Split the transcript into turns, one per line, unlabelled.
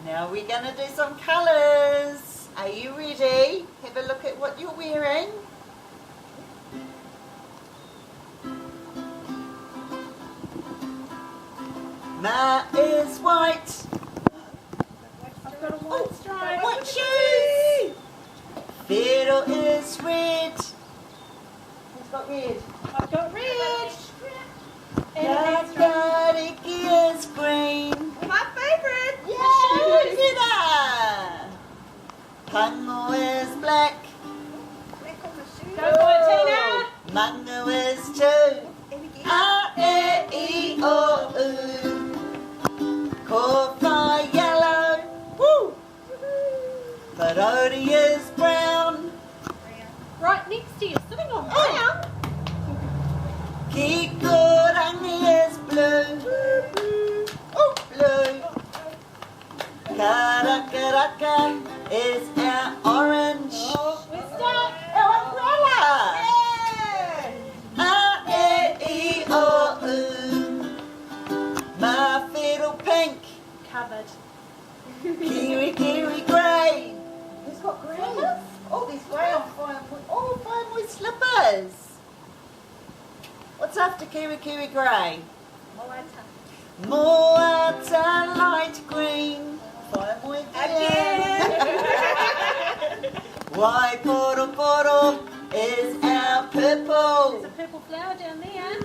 Now we're going to do some colours. Are you ready? Have a look at what you're wearing. Ma is white.
I've got a white stripe.
White shoes. Whero is red. Who's got red?
I've got red.
Tamariki is green.
My favourite.
Yay! Waiata. Pango is black.
Go for it, Tina.
Mango is two. A-E-I-O-U. Cornflower yellow. Woo! Parodi is brown.
Right next to you, sitting on brown.
Kikorangi is blue. Oh, blue. Karakaraka is our orange.
We're stuck.
Our umbrella. A-E-I-O-U. My fiddle pink.
Covered.
Kiwi, kiwi grey. Who's got grey? Oh, these grey on fine with slippers. What's after kiwi, kiwi grey?
Waiata.
Waiata light green. Fine with
Again.
Wai poro poro is our purple.
There's a purple flower down there.